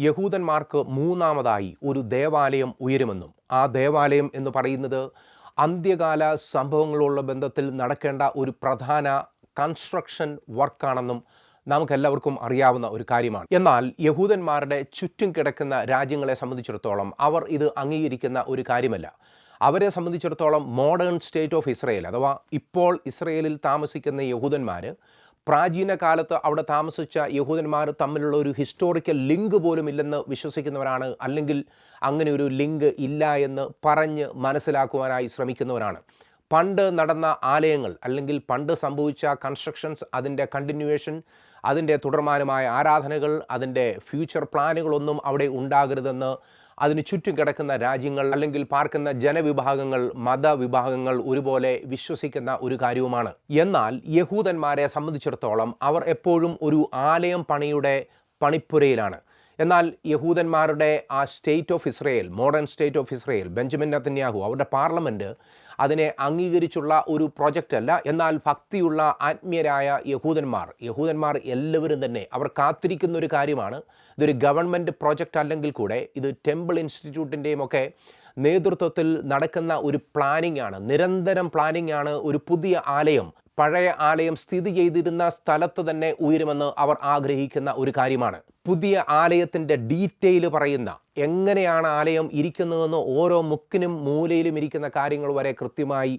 യഹൂദന്മാർക്ക് മൂന്നാമതായി ഒരു ദേവാലയം ഉയരുമെന്നും ആ ദേവാലയം എന്ന് പറയുന്നത് അന്ത്യകാല സംഭവങ്ങളുള്ള ബന്ധത്തിൽ നടക്കേണ്ട ഒരു പ്രധാന കൺസ്ട്രക്ഷൻ വർക്കാണെന്നും നമുക്കെല്ലാവർക്കും അറിയാവുന്ന ഒരു കാര്യമാണ്. എന്നാൽ യഹൂദന്മാരുടെ ചുറ്റും കിടക്കുന്ന രാജ്യങ്ങളെ സംബന്ധിച്ചിടത്തോളം അവർ ഇത് അംഗീകരിക്കുന്ന ഒരു കാര്യമല്ല. അവരെ സംബന്ധിച്ചിടത്തോളം മോഡേൺ സ്റ്റേറ്റ് ഓഫ് ഇസ്രയേൽ അഥവാ ഇപ്പോൾ ഇസ്രയേലിൽ താമസിക്കുന്ന യഹൂദന്മാർ പ്രാചീന കാലത്ത് അവിടെ താമസിച്ച യഹൂദന്മാർ തമ്മിലുള്ള ഒരു ഹിസ്റ്റോറിക്കൽ ലിങ്ക് പോലും ഇല്ലെന്ന് വിശ്വസിക്കുന്നവരാണ്, അല്ലെങ്കിൽ അങ്ങനെ ഒരു ലിങ്ക് ഇല്ല എന്ന് പറഞ്ഞ് മനസ്സിലാക്കുവാനായി ശ്രമിക്കുന്നവരാണ്. പണ്ട് നടന്ന ആലയങ്ങൾ അല്ലെങ്കിൽ പണ്ട് സംഭവിച്ച കൺസ്ട്രക്ഷൻസ്, അതിൻ്റെ കണ്ടിന്യൂവേഷൻ, അതിൻ്റെ തുടർമാനമായ ആരാധനകൾ, അതിൻ്റെ ഫ്യൂച്ചർ പ്ലാനുകളൊന്നും അവിടെ ഉണ്ടാകരുതെന്ന് അതിന് ചുറ്റും കിടക്കുന്ന രാജ്യങ്ങൾ അല്ലെങ്കിൽ പാർക്കുന്ന ജനവിഭാഗങ്ങൾ, മതവിഭാഗങ്ങൾ ഒരുപോലെ വിശ്വസിക്കുന്ന ഒരു കാര്യവുമാണ്. എന്നാൽ യഹൂദന്മാരെ സംബന്ധിച്ചിടത്തോളം അവർ എപ്പോഴും ഒരു ആലയം പണിയുടെ പണിപ്പുരയിലാണ്. എന്നാൽ യഹൂദന്മാരുടെ ആ state of Israel, modern state of Israel, Benjamin Netanyahu അവരുടെ പാർലമെൻറ്റ് അതിനെ അംഗീകരിച്ചുള്ള ഒരു പ്രോജക്റ്റ് അല്ല. എന്നാൽ ഭക്തിയുള്ള ആത്മീയരായ യഹൂദന്മാർ എല്ലാവരും തന്നെ അവർ കാത്തിരിക്കുന്ന ഒരു കാര്യമാണ്. ഇതൊരു ഗവൺമെൻറ് പ്രോജക്റ്റ് അല്ലെങ്കിൽ കൂടെ ഇത് ടെമ്പിൾ ഇൻസ്റ്റിറ്റ്യൂട്ടിൻ്റെയും ഒക്കെ നേതൃത്വത്തിൽ നടക്കുന്ന ഒരു പ്ലാനിംഗ് ആണ്, നിരന്തരം പ്ലാനിംഗ് ആണ്. ഒരു പുതിയ ആലയം പഴയ ആലയം സ്ഥിതി ചെയ്തിരുന്ന സ്ഥലത്ത് തന്നെ ഉയരുമെന്ന് അവർ ആഗ്രഹിക്കുന്ന ഒരു കാര്യമാണ്. പുതിയ ആലയത്തിൻ്റെ ഡീറ്റെയിൽ പറയുന്ന, എങ്ങനെയാണ് ആലയം ഇരിക്കുന്നതെന്ന് ഓരോ മുക്കിനും മൂലയിലും ഇരിക്കുന്ന കാര്യങ്ങൾ വരെ കൃത്യമായി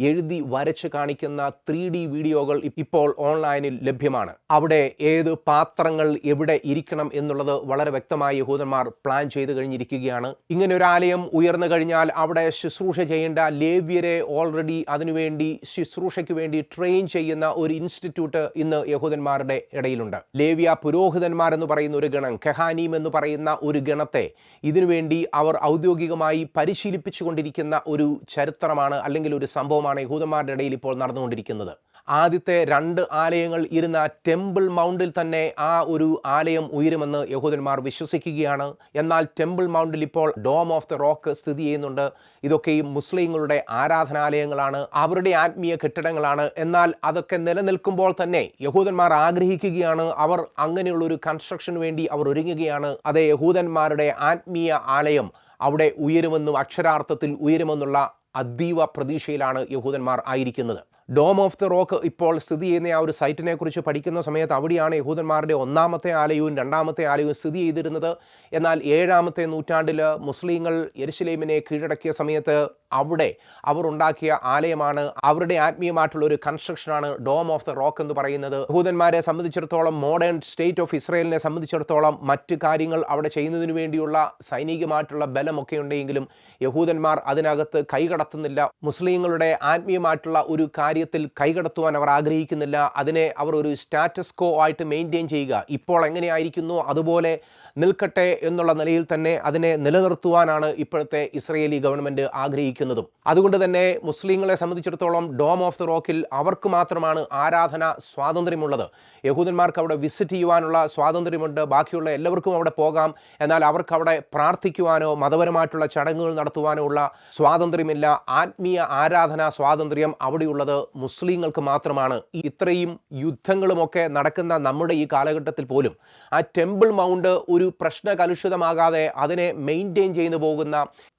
എഴുതി വരച്ച് കാണിക്കുന്ന 3D വീഡിയോകൾ ഇപ്പോൾ ഓൺലൈനിൽ ലഭ്യമാണ്. അവിടെ ഏത് പാത്രങ്ങൾ എവിടെ ഇരിക്കണം എന്നുള്ളത് വളരെ വ്യക്തമായി യഹൂദന്മാർ പ്ലാൻ ചെയ്ത് കഴിഞ്ഞിരിക്കുകയാണ്. ഇങ്ങനെ ഒരു ആലയം ഉയർന്നു കഴിഞ്ഞാൽ അവിടെ ശുശ്രൂഷ ചെയ്യേണ്ട ലേവ്യരെ ഓൾറെഡി അതിനുവേണ്ടി ശുശ്രൂഷയ്ക്ക് വേണ്ടി ട്രെയിൻ ചെയ്യുന്ന ഒരു ഇൻസ്റ്റിറ്റ്യൂട്ട് ഇന്ന് യഹൂദന്മാരുടെ ഇടയിലുണ്ട്. ലേവ്യ പുരോഹിതന്മാരെന്ന് പറയുന്ന ഒരു ഗണം, കെഹാനീം എന്ന് പറയുന്ന ഒരു ഗണത്തെ ഇതിനുവേണ്ടി അവർ ഔദ്യോഗികമായി പരിശീലിപ്പിച്ചുകൊണ്ടിരിക്കുന്ന ഒരു ചരിത്രമാണ് അല്ലെങ്കിൽ ഒരു സംഭവമാണ് യഹൂദന്മാരുടെ ഇടയിൽ ഇപ്പോൾ നടന്നുകൊണ്ടിരിക്കുന്നത്. ആദ്യത്തെ 2 ആലയങ്ങൾ ഇരുന്ന ടെമ്പിൾ മൗണ്ടിൽ തന്നെ ആ ഒരു ആലയം ഉയരുമെന്ന് യഹൂദന്മാർ വിശ്വസിക്കുകയാണ്. എന്നാൽ ടെമ്പിൾ മൗണ്ടിൽ ഇപ്പോൾ ഡോം ഓഫ് ദ റോക്ക് സ്ഥിതി ചെയ്യുന്നുണ്ട്. ഇതൊക്കെയും മുസ്ലിങ്ങളുടെ ആരാധനാലയങ്ങളാണ്, അവരുടെ ആത്മീയ കെട്ടിടങ്ങളാണ്. എന്നാൽ അതൊക്കെ നിലനിൽക്കുമ്പോൾ തന്നെ യഹൂദന്മാർ ആഗ്രഹിക്കുകയാണ്, അവർ അങ്ങനെയുള്ളൊരു കൺസ്ട്രക്ഷന് വേണ്ടി അവർ ഒരുങ്ങുകയാണ്. അതേ, യഹൂദന്മാരുടെ ആത്മീയ ആലയം അവിടെ ഉയരുമെന്നും അക്ഷരാർത്ഥത്തിൽ ഉയരുമെന്നുള്ള അതീവ പ്രതീക്ഷയിലാണ് യഹൂദന്മാർ ആയിരിക്കുന്നത്. ഡോം ഓഫ് ദ റോക്ക് ഇപ്പോൾ സ്ഥിതി ചെയ്യുന്ന ആ ഒരു സൈറ്റിനെ കുറിച്ച് പഠിക്കുന്ന സമയത്ത് അവിടെയാണ് യഹൂദന്മാരുടെ 1ാമത്തെ ആലയവും 2ാമത്തെ ആലയവും സ്ഥിതി ചെയ്തിരുന്നത്. എന്നാൽ 7ാമത്തെ നൂറ്റാണ്ടിൽ മുസ്ലിങ്ങൾ യെരുശലേമിനെ കീഴടക്കിയ സമയത്ത് അവിടെ അവർ ഉണ്ടാക്കിയ ആലയമാണ്, അവരുടെ ആത്മീയമായിട്ടുള്ള ഒരു കൺസ്ട്രക്ഷനാണ് ഡോം ഓഫ് ദ റോക്ക് എന്ന് പറയുന്നത്. യഹൂദന്മാരെ സംബന്ധിച്ചിടത്തോളം, മോഡേൺ സ്റ്റേറ്റ് ഓഫ് ഇസ്രയേലിനെ സംബന്ധിച്ചിടത്തോളം മറ്റ് കാര്യങ്ങൾ അവിടെ ചെയ്യുന്നതിന് വേണ്ടിയുള്ള സൈനികമായിട്ടുള്ള ബലമൊക്കെ ഉണ്ടെങ്കിലും യഹൂദന്മാർ അതിനകത്ത് കൈകടത്തുന്നില്ല. മുസ്ലിങ്ങളുടെ ആത്മീയമായിട്ടുള്ള ഒരു കാര്യത്തിൽ കൈകടത്തുവാൻ അവർ ആഗ്രഹിക്കുന്നില്ല. അതിനെ അവർ ഒരു സ്റ്റാറ്റസ് കോ ആയിട്ട് മെയിൻറ്റെയിൻ ചെയ്യുക, ഇപ്പോൾ എങ്ങനെയായിരിക്കുന്നു അതുപോലെ നിൽക്കട്ടെ എന്നുള്ള നിലയിൽ തന്നെ അതിനെ നിലനിർത്തുവാനാണ് ഇപ്പോഴത്തെ ഇസ്രയേലി ഗവൺമെൻറ് ആഗ്രഹിക്കുന്നതും. അതുകൊണ്ട് തന്നെ മുസ്ലിങ്ങളെ സംബന്ധിച്ചിടത്തോളം ഡോം ഓഫ് ദ റോക്കിൽ അവർക്ക് മാത്രമാണ് ആരാധന സ്വാതന്ത്ര്യമുള്ളത്. യഹൂദന്മാർക്ക് അവിടെ വിസിറ്റ് ചെയ്യുവാനുള്ള സ്വാതന്ത്ര്യമുണ്ട്, ബാക്കിയുള്ള എല്ലാവർക്കും അവിടെ പോകാം. എന്നാൽ അവർക്ക് അവിടെ പ്രാർത്ഥിക്കുവാനോ മതപരമായിട്ടുള്ള ചടങ്ങുകൾ നടത്തുവാനോ ഉള്ള സ്വാതന്ത്ര്യമില്ല. ആത്മീയ ആരാധനാ സ്വാതന്ത്ര്യം അവിടെയുള്ളത് മുസ്ലിങ്ങൾക്ക് മാത്രമാണ്. ഇത്രയും യുദ്ധങ്ങളുമൊക്കെ നടക്കുന്ന നമ്മുടെ ഈ കാലഘട്ടത്തിൽ പോലും ആ ടെമ്പിൾ മൗണ്ട് ഒരു പ്രശ്നകലുഷിതമാകാതെ അതിനെ മെയിൻറ്റെയിൻ ചെയ്തു പോകുന്ന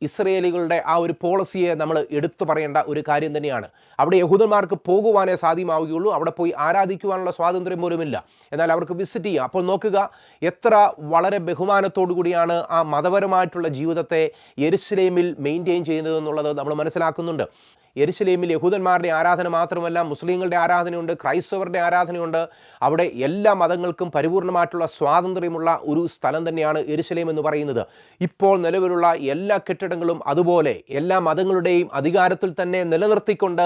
ഇസ്രയേലികളുടെ ആ ഒരു പോളിസിയെ നമ്മൾ എടുത്തു പറയേണ്ട ഒരു കാര്യം തന്നെയാണ്. അവിടെ യഹൂദന്മാർക്ക് പോകുവാനേ സാധ്യമാവുകയുള്ളൂ, അവിടെ പോയി ആരാധിക്കുവാനുള്ള സ്വാതന്ത്ര്യം പോലുമില്ല. എന്നാൽ അവർക്ക് വിസിറ്റ് ചെയ്യാം. അപ്പോൾ നോക്കുക, എത്ര വളരെ ബഹുമാനത്തോടു കൂടിയാണ് ആ മതപരമായിട്ടുള്ള ജീവിതത്തെ യെരുശലേമിൽ മെയിൻറ്റെയിൻ ചെയ്യുന്നതെന്നുള്ളത് നമ്മൾ മനസ്സിലാക്കുന്നുണ്ട്. യെരുശലേമിൽ യഹൂദന്മാരുടെ ആരാധന മാത്രമല്ല, മുസ്ലിങ്ങളുടെ ആരാധനയുണ്ട്, ക്രൈസ്തവരുടെ ആരാധനയുണ്ട്. അവിടെ എല്ലാ മതങ്ങൾക്കും പരിപൂർണമായിട്ടുള്ള സ്വാതന്ത്ര്യമുള്ള ഒരു സ്ഥലം തന്നെയാണ് യെരുശലേം എന്ന് പറയുന്നത്. ഇപ്പോൾ നിലവിലുള്ള എല്ലാ കെട്ടിടങ്ങളും അതുപോലെ എല്ലാ മതങ്ങളുടെയും അധികാരത്തിൽ തന്നെ നിലനിർത്തിക്കൊണ്ട്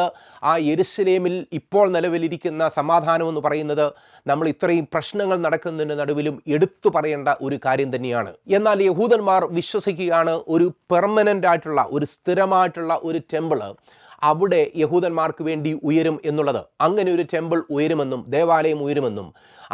ആ യെരുശലേമിൽ ഇപ്പോൾ നിലവിലിരിക്കുന്ന സമാധാനം എന്ന് പറയുന്നത് നമ്മൾ ഇത്രയും പ്രശ്നങ്ങൾ നടക്കുന്നതിന് നടുവിലും എടുത്തു പറയേണ്ട ഒരു കാര്യം തന്നെയാണ്. എന്നാൽ യഹൂദന്മാർ വിശ്വസിക്കുകയാണ് ഒരു പെർമനൻ്റ് ആയിട്ടുള്ള ഒരു സ്ഥിരമായിട്ടുള്ള ഒരു ടെമ്പിള് അവിടെ യഹൂദന്മാർക്ക് വേണ്ടി ഉയരും എന്നുള്ളത്. അങ്ങനെ ഒരു ടെമ്പിൾ ഉയരുമെന്നും ദേവാലയം ഉയരുമെന്നും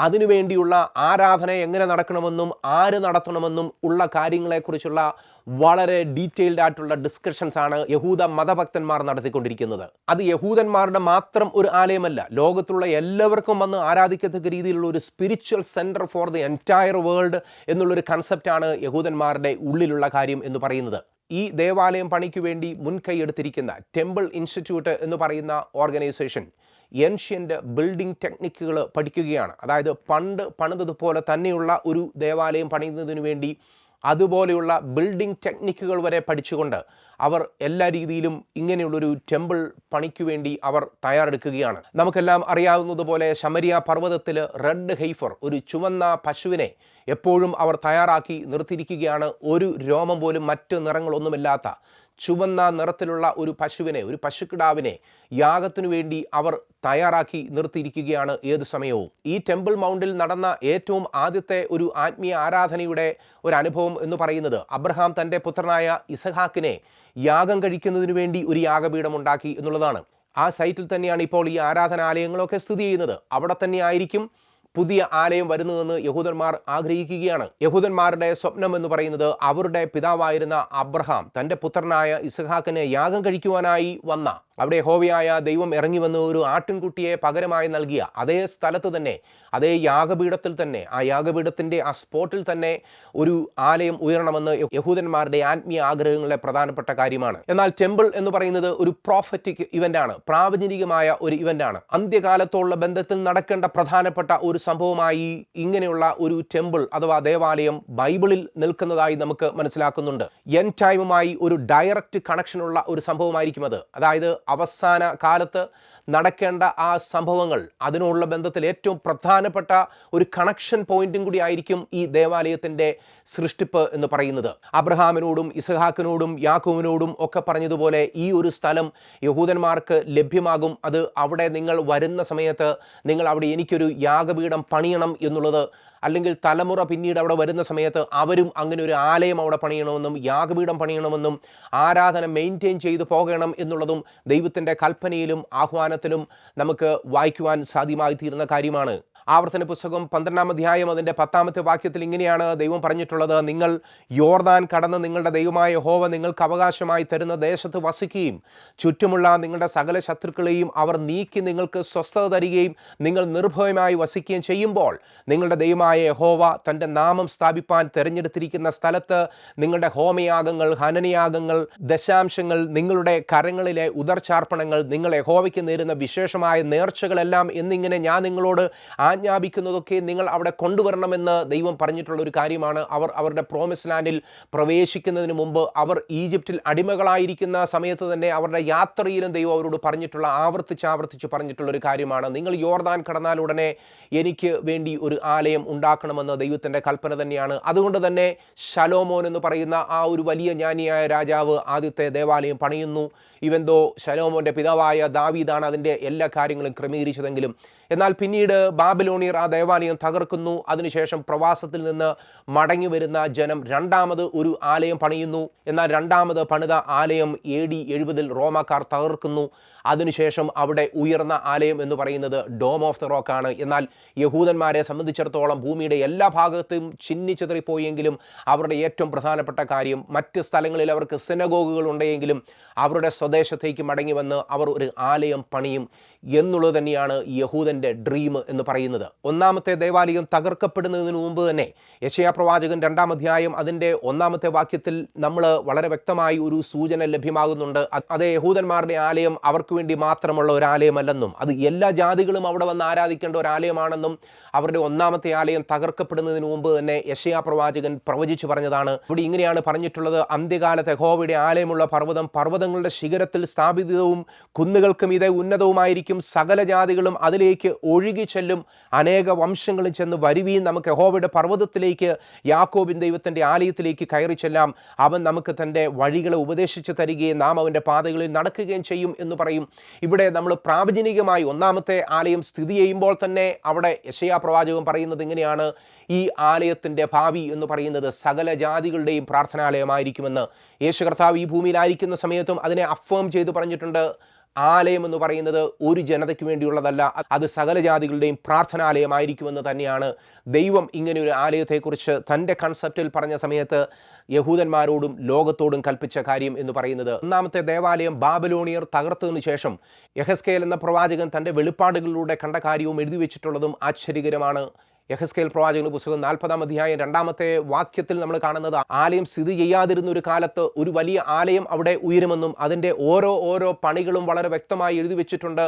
അതിനുവേണ്ടിയുള്ള ആരാധന എങ്ങനെ നടക്കണമെന്നും ആര് നടത്തണമെന്നും ഉള്ള കാര്യങ്ങളെക്കുറിച്ചുള്ള വളരെ ഡീറ്റെയിൽഡ് ആയിട്ടുള്ള ഡിസ്കഷൻസ് ആണ് യഹൂദ മതഭക്തന്മാർ നടത്തിക്കൊണ്ടിരിക്കുന്നത്. അത് യഹൂദന്മാരുടെ മാത്രം ഒരു ആലയമല്ല, ലോകത്തുള്ള എല്ലാവർക്കും വന്ന് ആരാധിക്കത്തക്ക രീതിയിലുള്ള ഒരു spiritual centre for the entire world എന്നുള്ളൊരു കൺസെപ്റ്റാണ് യഹൂദന്മാരുടെ ഉള്ളിലുള്ള കാര്യം എന്ന് പറയുന്നത്. ഈ ദേവാലയം പണിക്ക് വേണ്ടി മുൻകൈ എടുത്തിരിക്കുന്ന ടെമ്പിൾ ഇൻസ്റ്റിറ്റ്യൂട്ട് എന്ന് പറയുന്ന ഓർഗനൈസേഷൻ ഏൻഷ്യൻ്റ് ബിൽഡിംഗ് ടെക്നിക്കുകൾ പഠിക്കുകയാണ്. അതായത് പണ്ട് പണിതതുപോലെ തന്നെയുള്ള ഒരു ദേവാലയം പണിയുന്നതിന് വേണ്ടി അതുപോലെയുള്ള ബിൽഡിംഗ് ടെക്നിക്കുകൾ വരെ പഠിച്ചുകൊണ്ട് അവർ എല്ലാ രീതിയിലും ഇങ്ങനെയുള്ളൊരു ടെമ്പിൾ പണിക്ക് വേണ്ടി അവർ തയ്യാറെടുക്കുകയാണ്. നമുക്കെല്ലാം അറിയാവുന്നതുപോലെ ശമരിയ പർവ്വതത്തിൽ റെഡ് ഹെയ്ഫർ, ഒരു ചുവന്ന പശുവിനെ എപ്പോഴും അവർ തയ്യാറാക്കി നിർത്തിയിരിക്കുകയാണ്. ഒരു രോമം പോലും മറ്റ് നിറങ്ങളൊന്നുമില്ലാത്ത ചുവന്ന നിറത്തിലുള്ള ഒരു പശുവിനെ, ഒരു പശുക്കിടാവിനെ യാഗത്തിനു വേണ്ടി അവർ തയ്യാറാക്കി നിർത്തിയിരിക്കുകയാണ് ഏതു സമയവും. ഈ ടെമ്പിൾ മൗണ്ടിൽ നടന്ന ഏറ്റവും ആദ്യത്തെ ഒരു ആത്മീയ ആരാധനയുടെ ഒരു അനുഭവം എന്ന് പറയുന്നത് അബ്രഹാം തൻ്റെ പുത്രനായ ഇസഹാക്കിനെ യാഗം കഴിക്കുന്നതിന് വേണ്ടി ഒരു യാഗപീഠം ഉണ്ടാക്കി എന്നുള്ളതാണ്. ആ സൈറ്റിൽ തന്നെയാണ് ഇപ്പോൾ ഈ ആരാധനാലയങ്ങളൊക്കെ സ്ഥിതി ചെയ്യുന്നത്. അവിടെ തന്നെ ആയിരിക്കും പുതിയ ആലയം വരുന്നതെന്ന് യഹൂദന്മാർ ആഗ്രഹിക്കുകയാണ്. യഹൂദന്മാരുടെ സ്വപ്നം എന്ന് പറയുന്നത് അവരുടെ പിതാവായിരുന്ന അബ്രഹാം തൻ്റെ പുത്രനായ ഇസഹാക്കിനെ യാഗം കഴിക്കുവാനായി വന്ന, അവിടെ യഹോവയായ ദൈവം ഇറങ്ങി വന്ന് ഒരു ആട്ടിൻകുട്ടിയെ പകരമായി നൽകിയ അതേ സ്ഥലത്ത് തന്നെ, അതേ യാഗപീഠത്തിൽ തന്നെ, ആ യാഗപീഠത്തിൻ്റെ ആ സ്പോട്ടിൽ തന്നെ ഒരു ആലയം ഉയരണമെന്ന് യഹൂദന്മാരുടെ ആത്മീയ ആഗ്രഹങ്ങളിലെ പ്രധാനപ്പെട്ട കാര്യമാണ്. എന്നാൽ ടെമ്പിൾ എന്ന് പറയുന്നത് ഒരു പ്രോഫറ്റിക് ഇവൻ്റാണ്, പ്രാവചനികമായ ഒരു ഇവൻ്റാണ്. അന്ത്യകാലത്തോടുള്ള ബന്ധത്തിൽ നടക്കേണ്ട പ്രധാനപ്പെട്ട ഒരു സംഭവമായി ഇങ്ങനെയുള്ള ഒരു ടെമ്പിൾ അഥവാ ദേവാലയം ബൈബിളിൽ നിൽക്കുന്നതായി നമുക്ക് മനസ്സിലാക്കുന്നുണ്ട്. എൻഡ് ടൈമുമായി ഒരു ഡയറക്റ്റ് കണക്ഷനുള്ള ഒരു സംഭവമായിരിക്കും അത്. അതായത് അവസാന കാലത്ത് നടക്കേണ്ട ആ സംഭവങ്ങൾ, അതിനുള്ള ബന്ധത്തിൽ ഏറ്റവും പ്രധാനപ്പെട്ട ഒരു കണക്ഷൻ പോയിന്റും കൂടി ആയിരിക്കും ഈ ദേവാലയത്തിൻ്റെ സൃഷ്ടിപ്പ് എന്ന് പറയുന്നത്. അബ്രഹാമിനോടും ഇസഹാക്കിനോടും യാക്കോബിനോടും ഒക്കെ പറഞ്ഞതുപോലെ ഈ ഒരു സ്ഥലം യഹൂദന്മാർക്ക് ലഭ്യമാകും. അത് അവിടെ നിങ്ങൾ വരുന്ന സമയത്ത് നിങ്ങൾ അവിടെ എനിക്കൊരു യാഗപീഠം പണിയണം എന്നുള്ളത്, അല്ലെങ്കിൽ തലമുറ പിന്നീട് അവിടെ വരുന്ന സമയത്ത് അവരും അങ്ങനെ ഒരു ആലയം അവിടെ പണിയണമെന്നും യാഗപീഠം പണിയണമെന്നും ആരാധന മെയിൻറ്റെയിൻ ചെയ്തു പോകണം എന്നുള്ളതും ദൈവത്തിൻ്റെ കൽപ്പനയിലും ആഹ്വാനത്തിലും നമുക്ക് വായിക്കുവാൻ സാധ്യമായി തീരുന്ന കാര്യമാണ്. ആവർത്തന പുസ്തകം 12-ാം അധ്യായം അതിൻ്റെ 10-ാമത്തെ വാക്യത്തിൽ ഇങ്ങനെയാണ് ദൈവം പറഞ്ഞിട്ടുള്ളത്: നിങ്ങൾ യോർദാൻ കടന്ന് നിങ്ങളുടെ ദൈവമായ യഹോവ നിങ്ങൾക്ക് അവകാശമായി തരുന്ന ദേശത്ത് വസിക്കുകയും ചുറ്റുമുള്ള നിങ്ങളുടെ സകല ശത്രുക്കളെയും അവർ നീക്കി നിങ്ങൾക്ക് സ്വസ്ഥത തരികയും നിങ്ങൾ നിർഭയമായി വസിക്കുകയും ചെയ്യുമ്പോൾ നിങ്ങളുടെ ദൈവമായ യഹോവ തൻ്റെ നാമം സ്ഥാപിപ്പാൻ തിരഞ്ഞെടുത്തിരിക്കുന്ന സ്ഥലത്ത് നിങ്ങളുടെ ഹോമയാഗങ്ങൾ, ഹനനയാഗങ്ങൾ, ദശാംശങ്ങൾ, നിങ്ങളുടെ കരങ്ങളിലെ ഉദർച്ചാർപ്പണങ്ങൾ, നിങ്ങൾ യഹോവയ്ക്ക് നേരുന്ന വിശേഷമായ നേർച്ചകളെല്ലാം എന്നിങ്ങനെ ഞാൻ നിങ്ങളോട് ആജ്ഞാപിക്കുന്നതൊക്കെ നിങ്ങൾ അവിടെ കൊണ്ടുവരണമെന്ന് ദൈവം പറഞ്ഞിട്ടുള്ള ഒരു കാര്യമാണ്. അവർ അവരുടെ പ്രോമിസ് ലാൻഡിൽ പ്രവേശിക്കുന്നതിന് മുമ്പ്, അവർ ഈജിപ്തിൽ അടിമകളായിരിക്കുന്ന സമയത്ത് തന്നെ അവരുടെ യാത്രയിലും ദൈവം അവരോട് പറഞ്ഞിട്ടുള്ള, ആവർത്തിച്ച് പറഞ്ഞിട്ടുള്ള ഒരു കാര്യമാണ്. നിങ്ങൾ യോർദാൻ കടന്നാൽ ഉടനെ എനിക്ക് വേണ്ടി ഒരു ആലയം ഉണ്ടാക്കണമെന്ന് ദൈവത്തിൻ്റെ കൽപ്പന തന്നെയാണ്. അതുകൊണ്ട് തന്നെ ശലോമോൻ എന്ന് പറയുന്ന ആ ഒരു വലിയ ജ്ഞാനിയായ രാജാവ് ആദ്യത്തെ ദേവാലയം പണിയുന്നു. ഇവന്തോ ശലോമോൻ്റെ പിതാവായ ദാവീദാണ് അതിൻ്റെ എല്ലാ കാര്യങ്ങളും ക്രമീകരിച്ചതെങ്കിലും, എന്നാൽ പിന്നീട് ബാബിലോണിയർ ആ ദേവാലയം തകർക്കുന്നു. അതിനുശേഷം പ്രവാസത്തിൽ നിന്ന് മടങ്ങി വരുന്ന ജനം രണ്ടാമത് ഒരു ആലയം പണിയുന്നു. എന്നാൽ രണ്ടാമത് പണിത ആലയം AD 70 റോമാക്കാർ തകർക്കുന്നു. അതിനുശേഷം അവിടെ ഉയർന്ന ആലയം എന്ന് പറയുന്നത് ഡോം ഓഫ് ദ റോക്കാണ്. എന്നാൽ യഹൂദന്മാരെ സംബന്ധിച്ചിടത്തോളം ഭൂമിയുടെ എല്ലാ ഭാഗത്തും ചിന്നിച്ചിതറിപ്പോയെങ്കിലും അവരുടെ ഏറ്റവും പ്രധാനപ്പെട്ട കാര്യം, മറ്റ് സ്ഥലങ്ങളിൽ അവർക്ക് സിനഗോഗുകൾ ഉണ്ടെങ്കിലും അവരുടെ സ്വദേശത്തേക്ക് മടങ്ങി വന്ന് അവർ ഒരു ആലയം പണിയും എന്നുള്ളത് തന്നെയാണ് യഹൂദൻ്റെ ഡ്രീം എന്ന് പറയുന്നത്. ഒന്നാമത്തെ ദേവാലയം തകർക്കപ്പെടുന്നതിന് മുമ്പ് തന്നെ യെശയ്യാ പ്രവാചകൻ 2-ാം അധ്യായം അതിൻ്റെ 1-ാമത്തെ വാക്യത്തിൽ നമ്മൾ വളരെ വ്യക്തമായി ഒരു സൂചന ലഭ്യമാകുന്നുണ്ട്. അതേ യഹൂദന്മാരുടെ ആലയം അവർക്ക് വേണ്ടി മാത്രമുള്ള ഒരു ആലയമല്ലെന്നും അത് എല്ലാ ജാതികളും അവിടെ വന്ന് ആരാധിക്കേണ്ട ഒരു ആലയമാണെന്നും അവരുടെ ഒന്നാമത്തെ ആലയം തകർക്കപ്പെടുന്നതിന് മുമ്പ് തന്നെ യെശയ്യാ പ്രവാചകൻ പ്രവചിച്ചു പറഞ്ഞതാണ്. ഇവിടെ ഇങ്ങനെയാണ് പറഞ്ഞിട്ടുള്ളത്: അന്ത്യകാലത്ത് യഹോവയുടെ ആലയമുള്ള പർവ്വതം പർവ്വതങ്ങളുടെ ശിഖരത്തിൽ സ്ഥാപിതവും കുന്നുകൾക്കും ഇതേ ഉന്നതവുമായിരിക്കും. സകല ജാതികളും അതിലേക്ക് ഒഴുകി ചെല്ലും. അനേക വംശങ്ങളും ചെന്ന് വരുവീൻ, നമുക്ക് യഹോവയുടെ പർവ്വതത്തിലേക്ക്, യാക്കോബിൻ ദൈവത്തിൻ്റെ ആലയത്തിലേക്ക് കയറി ചെല്ലാം. അവൻ നമുക്ക് തൻ്റെ വഴികളെ ഉപദേശിച്ച് തരികയും നാം അവൻ്റെ പാതകളിൽ നടക്കുകയും ചെയ്യും എന്ന് പറയും. ഇവിടെ നമ്മൾ പ്രാവചനികമായി ഒന്നാമത്തെ ആലയം സ്ഥിതി ചെയ്യുമ്പോൾ തന്നെ അവിടെ യെശയ്യാ പ്രവാചകൻ പറയുന്നത് ഇങ്ങനെയാണ്: ഈ ആലയത്തിൻ്റെ ഭാവി എന്ന് പറയുന്നത് സകല ജാതികളുടെയും പ്രാർത്ഥനാലയമായിരിക്കുമെന്ന്. യേശു കർത്താവ് ഈ ഭൂമിയിലായിരിക്കുന്ന സമയത്തും അതിനെ അഫേം ചെയ്ത് പറഞ്ഞിട്ടുണ്ട്. ആലയം എന്ന് പറയുന്നത് ഒരു ജനതയ്ക്ക് വേണ്ടിയുള്ളതല്ല, അത് സകല ജാതികളുടെയും പ്രാർത്ഥനാലയമായിരിക്കുമെന്ന് തന്നെയാണ് ദൈവം ഇങ്ങനെ ഒരു ആലയത്തെക്കുറിച്ച് തൻ്റെ കൺസെപ്റ്റിൽ പറഞ്ഞ സമയത്ത് യഹൂദന്മാരോടും ലോകത്തോടും കൽപ്പിച്ച കാര്യം എന്ന് പറയുന്നത്. ഒന്നാമത്തെ ദേവാലയം ബാബിലോണിയർ തകർത്തതിനു ശേഷം യെഹെസ്കേൽ എന്ന പ്രവാചകൻ തൻ്റെ വെളിപ്പാടുകളിലൂടെ കണ്ട കാര്യവും എഴുതി വെച്ചിട്ടുള്ളതും ആശ്ചര്യകരമാണ്. യെഹെസ്കേൽ പ്രവാചകന്റെ പുസ്തകം 40-ാം അധ്യായം 2-ാമത്തെ വാക്യത്തിൽ നമ്മൾ കാണുന്നത്, ആലയം സ്ഥിതി ചെയ്യാതിരുന്ന ഒരു കാലത്ത് ഒരു വലിയ ആലയം അവിടെ ഉയരുമെന്നും അതിൻ്റെ ഓരോ പണികളും വളരെ വ്യക്തമായി എഴുതി വെച്ചിട്ടുണ്ട്.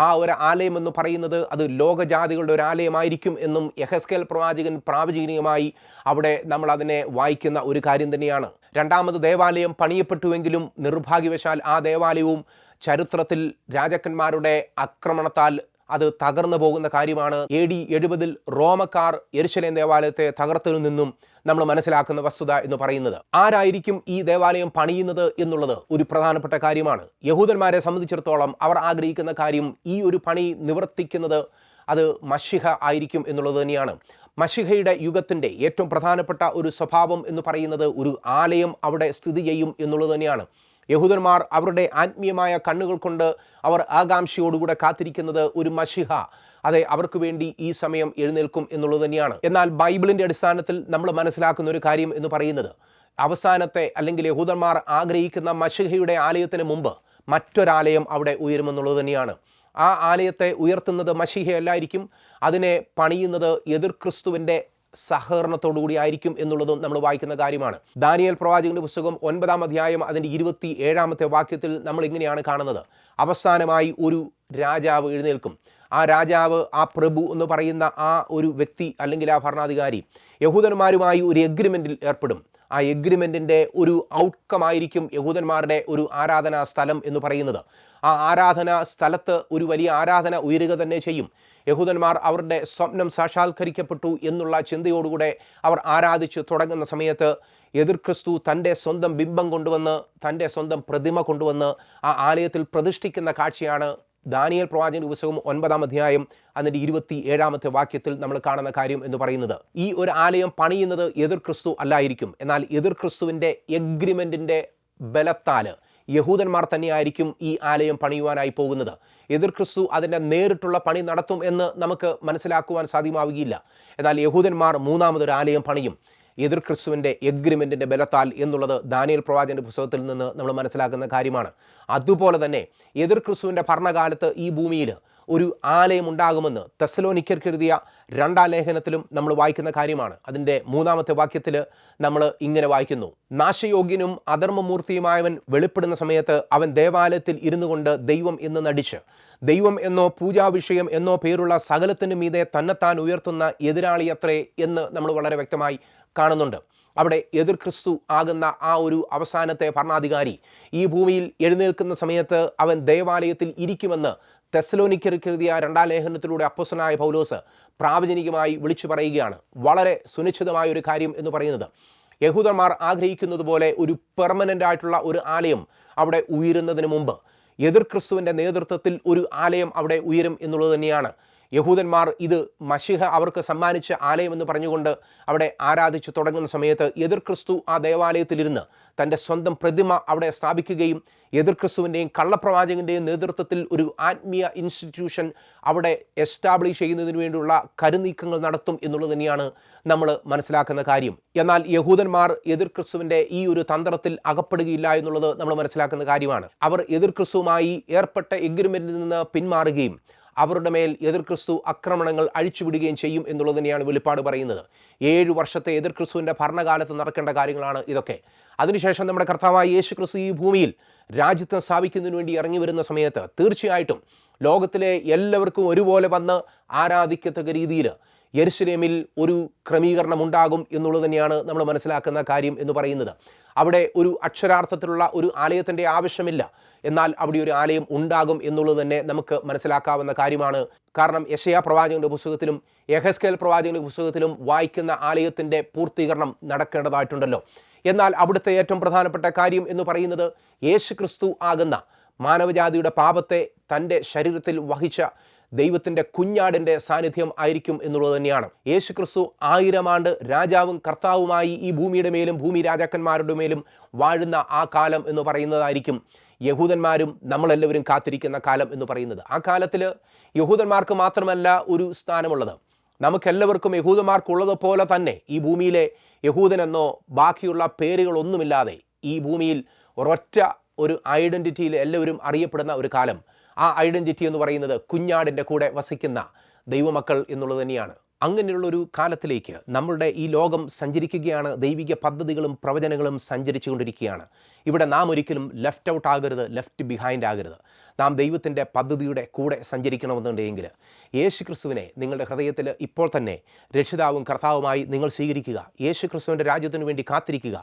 ആ ഒരു ആലയം എന്ന് പറയുന്നത് അത് ലോകജാതികളുടെ ഒരു ആലയമായിരിക്കും എന്നും യെഹെസ്കേൽ പ്രവാചകൻ പ്രാവചനികമായി അവിടെ നമ്മൾ അതിനെ വായിക്കുന്ന ഒരു കാര്യം തന്നെയാണ്. രണ്ടാമത് ദേവാലയം പണിയപ്പെട്ടുവെങ്കിലും നിർഭാഗ്യവശാൽ ആ ദേവാലയവും ചരിത്രത്തിൽ രാജാക്കന്മാരുടെ ആക്രമണത്താൽ അത് തകർന്നു പോകുന്ന കാര്യമാണ്. AD 70 റോമക്കാർ യെരുശലേം ദേവാലയത്തെ തകർത്തതിൽ നിന്നും നമ്മൾ മനസ്സിലാക്കുന്ന വസ്തുത എന്ന് പറയുന്നത്. ആരായിരിക്കും ഈ ദേവാലയം പണിയുന്നത് എന്നുള്ളത് ഒരു പ്രധാനപ്പെട്ട കാര്യമാണ്. യഹൂദന്മാരെ സംബന്ധിച്ചിടത്തോളം അവർ ആഗ്രഹിക്കുന്ന കാര്യം ഈ ഒരു പണി നിവർത്തിക്കുന്നത് അത് മശിഹ ആയിരിക്കും എന്നുള്ളത് തന്നെയാണ്. മശിഹയുടെ യുഗത്തിൻ്റെ ഏറ്റവും പ്രധാനപ്പെട്ട ഒരു സ്വഭാവം എന്ന് പറയുന്നത് ഒരു ആലയം അവിടെ സ്ഥിതി ചെയ്യും എന്നുള്ളത് തന്നെയാണ്. യഹൂദന്മാർ അവരുടെ ആത്മീയമായ കണ്ണുകൾ കൊണ്ട് അവർ ആകാംക്ഷയോടുകൂടെ കാത്തിരിക്കുന്നത് ഒരു മശിഹ, അതെ, അവർക്ക് വേണ്ടി ഈ സമയം എഴുന്നേൽക്കും എന്നുള്ളത് തന്നെയാണ്. എന്നാൽ ബൈബിളിൻ്റെ അടിസ്ഥാനത്തിൽ നമ്മൾ മനസ്സിലാക്കുന്ന ഒരു കാര്യം എന്ന് പറയുന്നത് അവസാനത്തെ അല്ലെങ്കിൽ യഹൂദന്മാർ ആഗ്രഹിക്കുന്ന മശിഹയുടെ ആലയത്തിന് മുമ്പ് മറ്റൊരാലയം അവിടെ ഉയരുമെന്നുള്ളത് തന്നെയാണ്. ആ ആലയത്തെ ഉയർത്തുന്നത് മശിഹയല്ലായിരിക്കും, അതിനെ പണിയുന്നത് എതിർ ക്രിസ്തുവിൻ്റെ സഹകരണത്തോടുകൂടി ആയിരിക്കും എന്നുള്ളതും നമ്മൾ വായിക്കുന്ന കാര്യമാണ്. ദാനിയേൽ പ്രവാചകന്റെ പുസ്തകം 9-ാം അധ്യായം അതിൻ്റെ 27-ാമത്തെ വാക്യത്തിൽ നമ്മൾ ഇങ്ങനെയാണ് കാണുന്നത്, അവസാനമായി ഒരു രാജാവ് എഴുന്നേൽക്കും. ആ രാജാവ്, ആ പ്രഭു എന്ന് പറയുന്ന ആ ഒരു വ്യക്തി അല്ലെങ്കിൽ ആ ഭരണാധികാരി യഹൂദന്മാരുമായി ഒരു എഗ്രിമെൻറ്റിൽ ഏർപ്പെടും. ആ എഗ്രിമെൻറ്റിൻ്റെ ഒരു ഔട്ട്കം ആയിരിക്കും യഹൂദന്മാരുടെ ഒരു ആരാധനാ സ്ഥലം എന്ന് പറയുന്നത്. ആ ആരാധനാ സ്ഥലത്ത് ഒരു വലിയ ആരാധന ഉയരുക തന്നെ ചെയ്യും. യഹൂദന്മാർ അവരുടെ സ്വപ്നം സാക്ഷാത്കരിക്കപ്പെട്ടു എന്നുള്ള ചിന്തയോടുകൂടെ അവർ ആരാധിച്ച് തുടങ്ങുന്ന സമയത്ത് എതിർ ക്രിസ്തു തൻ്റെ സ്വന്തം ബിംബം കൊണ്ടുവന്ന്, തൻ്റെ സ്വന്തം പ്രതിമ കൊണ്ടുവന്ന് ആ ആലയത്തിൽ പ്രതിഷ്ഠിക്കുന്ന കാഴ്ചയാണ് ദാനിയേൽ പ്രവാചകന്റെ പുസ്തകം 9-ാം അധ്യായം അതിൻ്റെ 27-ാമത്തെ വാക്യത്തിൽ നമ്മൾ കാണുന്ന കാര്യം എന്ന് പറയുന്നത്. ഈ ഒരു ആലയം പണിയുന്നത് എതിർ ക്രിസ്തു അല്ലായിരിക്കും, എന്നാൽ എതിർ ക്രിസ്തുവിൻ്റെ എഗ്രിമെൻറ്റിൻ്റെ ബലത്താൽ യഹൂദന്മാർ തന്നെയായിരിക്കും ഈ ആലയം പണിയുവാനായി പോകുന്നത്. എതിർ ക്രിസ്തു അതിൻ്റെ നേരിട്ടുള്ള പണി നടത്തും എന്ന് നമുക്ക് മനസ്സിലാക്കുവാൻ സാധ്യമാവുകയില്ല. എന്നാൽ യഹൂദന്മാർ മൂന്നാമതൊരു ആലയം പണിയും എതിർ ക്രിസ്തുവിൻ്റെ എഗ്രിമെൻറ്റിൻ്റെ ബലത്താൽ എന്നുള്ളത് ദാനിയേൽ പ്രവാചകന്റെ പുസ്തകത്തിൽ നിന്ന് നമ്മൾ മനസ്സിലാക്കുന്ന കാര്യമാണ്. അതുപോലെ തന്നെ എതിർ ക്രിസ്തുവിൻ്റെ ഭരണകാലത്ത് ഈ ഭൂമിയിൽ ഒരു ആലയം ഉണ്ടാകുമെന്ന് തെസ്സലോനിക്കർക്ക് എഴുതിയ 2-ാം ലേഖനത്തിലും നമ്മൾ വായിക്കുന്ന കാര്യമാണ്. അതിൻ്റെ 3-ാമത്തെ വാക്യത്തിൽ നമ്മൾ ഇങ്ങനെ വായിക്കുന്നു, നാശയോഗ്യനും അധർമ്മമൂർത്തിയുമായവൻ വെളിപ്പെടുന്ന സമയത്ത് അവൻ ദേവാലയത്തിൽ ഇരുന്നു കൊണ്ട് ദൈവം എന്ന് നടിച്ച് ദൈവം എന്നോ പൂജാവിഷയം എന്നോ പേരുള്ള സകലത്തിനു മീതെ തന്നെത്താൻ ഉയർത്തുന്ന എതിരാളിയത്രേ എന്ന് നമ്മൾ വളരെ വ്യക്തമായി കാണുന്നുണ്ട്. അവിടെ എതിർ ക്രിസ്തു ആകുന്ന ആ ഒരു അവസാനത്തെ ഭരണാധികാരി ഈ ഭൂമിയിൽ എഴുന്നേൽക്കുന്ന സമയത്ത് അവൻ ദേവാലയത്തിൽ ഇരിക്കുമെന്ന് തെസ്സലോനിക്കർക്ക് എഴുതിയ 2-ാം ലേഖനത്തിലൂടെ അപ്പോസ്തലനായ പൗലോസ് പ്രാവചനികമായി വിളിച്ചു പറയുകയാണ്. വളരെ സുനിശ്ചിതമായ ഒരു കാര്യം എന്ന് പറയുന്നത് യഹൂദന്മാർ ആഗ്രഹിക്കുന്നത് പോലെ ഒരു പെർമനൻ്റ് ആയിട്ടുള്ള ഒരു ആലയം അവിടെ ഉയരുന്നതിന് മുമ്പ് എതിർ ക്രിസ്തുവിൻ്റെ നേതൃത്വത്തിൽ ഒരു ആലയം അവിടെ ഉയരും എന്നുള്ളത് തന്നെയാണ്. യഹൂദന്മാർ ഇത് മശിഹ അവർക്ക് സമ്മാനിച്ച ആലയം എന്ന് പറഞ്ഞുകൊണ്ട് അവിടെ ആരാധിച്ചു തുടങ്ങുന്ന സമയത്ത് എതിർ ക്രിസ്തു ആ ദേവാലയത്തിലിരുന്ന് തൻ്റെ സ്വന്തം പ്രതിമ അവിടെ സ്ഥാപിക്കുകയും എതിർ ക്രിസ്തുവിൻ്റെയും കള്ളപ്രവാചകൻ്റെയും നേതൃത്വത്തിൽ ഒരു ആത്മീയ ഇൻസ്റ്റിറ്റ്യൂഷൻ അവിടെ എസ്റ്റാബ്ലിഷ് ചെയ്യുന്നതിന് വേണ്ടിയുള്ള കരുനീക്കങ്ങൾ നടത്തും എന്നുള്ളത് തന്നെയാണ് നമ്മൾ മനസ്സിലാക്കുന്ന കാര്യം. എന്നാൽ യഹൂദന്മാർ എതിർ ക്രിസ്തുവിൻ്റെ ഈ ഒരു തന്ത്രത്തിൽ അകപ്പെടുകയില്ല എന്നുള്ളത് നമ്മൾ മനസ്സിലാക്കുന്ന കാര്യമാണ്. അവർ എതിർ ക്രിസ്തുവുമായി ഏർപ്പെട്ട എഗ്രിമെൻറ്റിൽ നിന്ന് പിന്മാറുകയും അവരുടെ മേൽ എതിർ ക്രിസ്തു ആക്രമണങ്ങൾ അഴിച്ചുവിടുകയും ചെയ്യും എന്നുള്ളത് തന്നെയാണ് വെളിപ്പാട് പറയുന്നത്. 7 വർഷത്തെ എതിർ ക്രിസ്തുവിൻ്റെ ഭരണകാലത്ത് നടക്കേണ്ട കാര്യങ്ങളാണ് ഇതൊക്കെ. അതിനുശേഷം നമ്മുടെ കർത്താവായ യേശു ക്രിസ്തു ഈ ഭൂമിയിൽ രാജ്യത്വം സ്ഥാപിക്കുന്നതിന് വേണ്ടി ഇറങ്ങി വരുന്ന സമയത്ത് തീർച്ചയായിട്ടും ലോകത്തിലെ എല്ലാവർക്കും ഒരുപോലെ വന്ന് ആരാധിക്കത്തക്ക രീതിയിൽ യെരുശലേമിൽ ഒരു ക്രമീകരണം ഉണ്ടാകും എന്നുള്ളത് തന്നെയാണ് നമ്മൾ മനസ്സിലാക്കുന്ന കാര്യം എന്ന് പറയുന്നത്. അവിടെ ഒരു അക്ഷരാർത്ഥത്തിലുള്ള ഒരു ആലയത്തിൻ്റെ ആവശ്യമില്ല, എന്നാൽ അവിടെ ഒരു ആലയം ഉണ്ടാകും എന്നുള്ളത് തന്നെ നമുക്ക് മനസ്സിലാക്കാവുന്ന കാര്യമാണ്. കാരണം യെശയ്യാ പ്രവാചകന്റെ പുസ്തകത്തിലും യെഹെസ്കേൽ പ്രവാചകന്റെ പുസ്തകത്തിലും വായിക്കുന്ന ആലയത്തിൻ്റെ പൂർത്തീകരണം നടക്കേണ്ടതായിട്ടുണ്ടല്ലോ. എന്നാൽ അവിടുത്തെ ഏറ്റവും പ്രധാനപ്പെട്ട കാര്യം എന്ന് പറയുന്നത് യേശു ക്രിസ്തു ആകുന്ന മാനവജാതിയുടെ പാപത്തെ തൻ്റെ ശരീരത്തിൽ വഹിച്ച ദൈവത്തിൻ്റെ കുഞ്ഞാടിൻ്റെ സാന്നിധ്യം ആയിരിക്കും എന്നുള്ളത് തന്നെയാണ്. യേശുക്രിസ്തു 1000 ആണ്ട് രാജാവും കർത്താവുമായി ഈ ഭൂമിയുടെ മേലും ഭൂമി രാജാക്കന്മാരുടെ മേലും വാഴുന്ന ആ കാലം എന്ന് പറയുന്നതായിരിക്കും യഹൂദന്മാരും നമ്മളെല്ലാവരും കാത്തിരിക്കുന്ന കാലം എന്ന് പറയുന്നത്. ആ കാലത്തിൽ യഹൂദന്മാർക്ക് മാത്രമല്ല ഒരു സ്ഥാനമുള്ളത്, നമുക്കെല്ലാവർക്കും യഹൂദന്മാർക്കുള്ളത് പോലെ തന്നെ ഈ ഭൂമിയിലെ യഹൂദനെന്നോ ബാക്കിയുള്ള പേരുകളൊന്നുമില്ലാതെ ഈ ഭൂമിയിൽ ഒരൊറ്റ ഒരു ഐഡൻറ്റിറ്റിയിൽ എല്ലാവരും അറിയപ്പെടുന്ന ഒരു കാലം. ആ ഐഡൻറ്റിറ്റി എന്ന് പറയുന്നത് കുഞ്ഞാടിൻ്റെ കൂടെ വസിക്കുന്ന ദൈവമക്കൾ എന്നുള്ളത് തന്നെയാണ്. അങ്ങനെയുള്ളൊരു കാലത്തിലേക്ക് നമ്മളുടെ ഈ ലോകം സഞ്ചരിക്കുകയാണ്. ദൈവിക പദ്ധതികളും പ്രവചനങ്ങളും സഞ്ചരിച്ചു കൊണ്ടിരിക്കുകയാണ്. ഇവിടെ നാം ഒരിക്കലും ലെഫ്റ്റ് ഔട്ട് ആകരുത്, ലെഫ്റ്റ് ബിഹൈൻഡ് ആകരുത്. നാം ദൈവത്തിൻ്റെ പദ്ധതിയുടെ കൂടെ സഞ്ചരിക്കണമെന്നുണ്ടെങ്കിൽ യേശുക്രിസ്തുവിനെ നിങ്ങളുടെ ഹൃദയത്തിൽ ഇപ്പോൾ തന്നെ രക്ഷിതാവും കർത്താവുമായി നിങ്ങൾ സ്വീകരിക്കുക. യേശുക്രിസ്തുവിൻ്റെ രാജ്യത്തിനു വേണ്ടി കാത്തിരിക്കുക.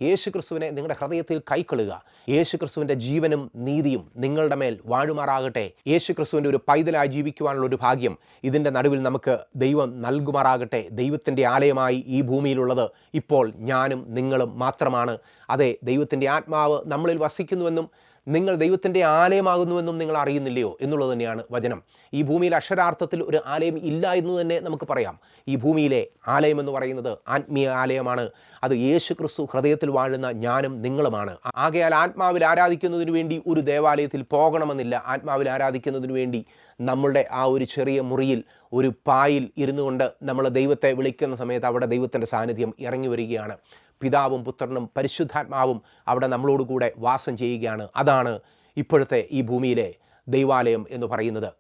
യേശുക്രിസ്തുവിനെ നിങ്ങളുടെ ഹൃദയത്തിൽ കൈക്കൊള്ളുക. യേശുക്രിസ്തുവിൻ്റെ ജീവനും നീതിയും നിങ്ങളുടെ മേൽ വാഴുമാറാകട്ടെ. യേശുക്രിസ്തുവിൻ്റെ ഒരു പൈതലായി ജീവിക്കുവാനുള്ള ഒരു ഭാഗ്യം ഇതിൻ്റെ നടുവിൽ നമുക്ക് ദൈവം നൽകുമാറാകട്ടെ. ദൈവത്തിൻ്റെ ആലയമായി ഈ ഭൂമിയിലുള്ളത് ഇപ്പോൾ ഞാനും നിങ്ങളും മാത്രമാണ്. അതെ, ദൈവത്തിൻ്റെ ആത്മാവ് നമ്മളിൽ വസിക്കുന്നുവെന്നും നിങ്ങൾ ദൈവത്തിൻ്റെ ആലയമാകുന്നുവെന്നും നിങ്ങൾ അറിയുന്നില്ലയോ എന്നുള്ളത് തന്നെയാണ് വചനം. ഈ ഭൂമിയിൽ അക്ഷരാർത്ഥത്തിൽ ഒരു ആലയം ഇല്ല എന്ന് തന്നെ നമുക്ക് പറയാം. ഈ ഭൂമിയിലെ ആലയം എന്ന് പറയുന്നത് ആത്മീയ ആലയമാണ്. അത് യേശുക്രിസ്തു ഹൃദയത്തിൽ വാഴുന്ന ഞാനും നിങ്ങളുമാണ്. ആകയാൽ ആത്മാവിൽ ആരാധിക്കുന്നതിന് വേണ്ടി ഒരു ദേവാലയത്തിൽ പോകണമെന്നില്ല. ആത്മാവിൽ ആരാധിക്കുന്നതിന് വേണ്ടി നമ്മളുടെ ആ ഒരു ചെറിയ മുറിയിൽ ഒരു പായിൽ ഇരുന്നു കൊണ്ട് നമ്മൾ ദൈവത്തെ വിളിക്കുന്ന സമയത്ത് അവിടെ ദൈവത്തിൻ്റെ സാന്നിധ്യം ഇറങ്ങി വരികയാണ്. പിതാവും പുത്രനും പരിശുദ്ധാത്മാവും അവിടെ നമ്മളോടുകൂടെ വാസം ചെയ്യുകയാണ്. അതാണ് ഇപ്പോഴത്തെ ഈ ഭൂമിയിലെ ദൈവാലയം എന്ന് പറയുന്നത്.